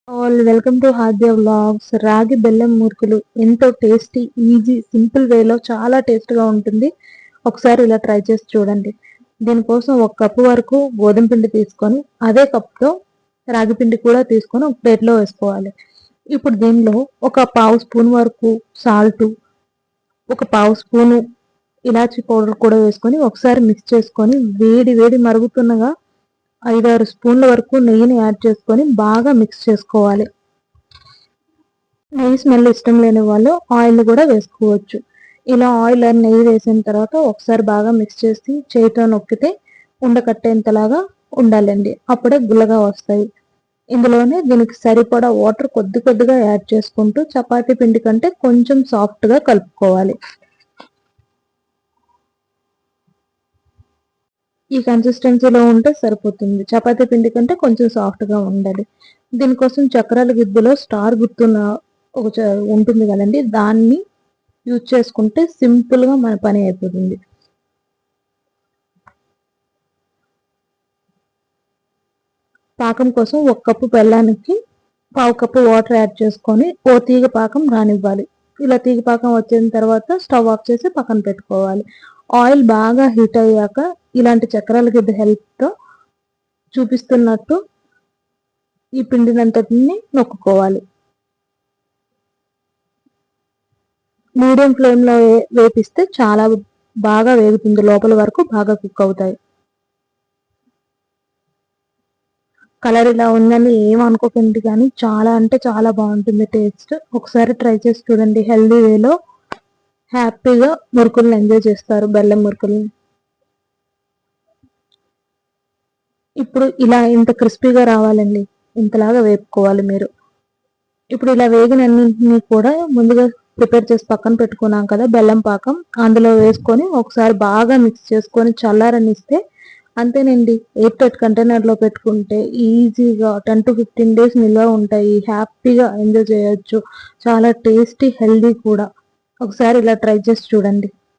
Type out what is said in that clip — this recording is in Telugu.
All welcome to Haadya vlogs. Ragi బెల్లం మురుకులు ఎంతో టేస్టీ, ఈజీ, సింపుల్ వేలో చాలా టేస్ట్గా ఉంటుంది. ఒకసారి ఇలా ట్రై చేసి చూడండి. దీనికోసం 1 కప్పు వరకు గోధుమ పిండి తీసుకొని అదే కప్తో రాగి పిండి కూడా తీసుకొని ఒక ప్లేట్లో వేసుకోవాలి. ఇప్పుడు దీనిలో ఒక పావు స్పూన్ వరకు సాల్ట్, ఒక పావు స్పూను ఇలాచీ పౌడర్ కూడా వేసుకొని ఒకసారి మిక్స్ చేసుకొని వేడి వేడి మరుగుతుండగా 5-6 స్పూన్ల వరకు నెయ్యిని యాడ్ చేసుకొని బాగా మిక్స్ చేసుకోవాలి. నెయ్యి స్మెల్ ఇష్టం లేని వాళ్ళు ఆయిల్ కూడా వేసుకోవచ్చు. ఇలా ఆయిల్ నెయ్యి వేసిన తర్వాత ఒకసారి బాగా మిక్స్ చేసి చేతితో నొక్కితే ఉండకట్టేంతలాగా ఉండాలండి. అప్పుడే గుల్లగా వస్తాయి. ఇందులోనే దీనికి సరిపడా వాటర్ కొద్దిగా యాడ్ చేసుకుంటూ చపాతీ పిండి కంటే కొంచెం సాఫ్ట్గా కలుపుకోవాలి. ఈ కన్సిస్టెన్సీలో ఉంటే సరిపోతుంది. చపాతీ పిండి కంటే కొంచెం సాఫ్ట్గా ఉండాలి. దీనికోసం చక్రాల గిద్దలో స్టార్ గుర్తున్న ఉంటుంది కదండి, దాన్ని యూజ్ చేసుకుంటే సింపుల్గా మన పని అయిపోతుంది. పాకం కోసం 1 కప్పు బెల్లానికి పావు కప్పు వాటర్ యాడ్ చేసుకొని ఓ తీగ పాకం రానివ్వాలి. ఇలా తీగ పాకం వచ్చిన తర్వాత స్టవ్ ఆఫ్ చేసి పక్కన పెట్టుకోవాలి. ఆయిల్ బాగా హీట్ అయ్యాక ఇలాంటి చక్రాల గిద్ద హెల్ప్తో చూపిస్తున్నట్టు ఈ పిండినంతటిని నొక్కుకోవాలి. మీడియం ఫ్లేమ్లో వేపిస్తే చాలా బాగా వేగుతుంది, లోపల వరకు బాగా కుక్ అవుతాయి. కలర్ ఇలా ఉందని ఏమనుకోకండి, కానీ చాలా అంటే చాలా బాగుంటుంది టేస్ట్. ఒకసారి ట్రై చేసి చూడండి. హెల్దీ వేలో హ్యాపీగా మురుకులను ఎంజాయ్ చేస్తారు, బెల్లం మురుకుల్ని. ఇప్పుడు ఇలా ఇంత క్రిస్పీగా రావాలండి, ఇంతలాగా వేపుకోవాలి మీరు. ఇప్పుడు ఇలా వేగినన్నింటినీ కూడా ముందుగా ప్రిపేర్ చేసి పక్కన పెట్టుకున్నాం కదా బెల్లం పాకం, అందులో వేసుకొని ఒకసారి బాగా మిక్స్ చేసుకొని చల్లారనిస్తే అంతేనండి. ఎయిర్ టైట్ కంటైనర్లో పెట్టుకుంటే ఈజీగా 10 to 15 days నిల్వ ఉంటాయి. హ్యాపీగా ఎంజాయ్ చేయొచ్చు. చాలా టేస్టీ, హెల్దీ కూడా. ఒకసారి ఇలా ట్రై చేసి చూడండి.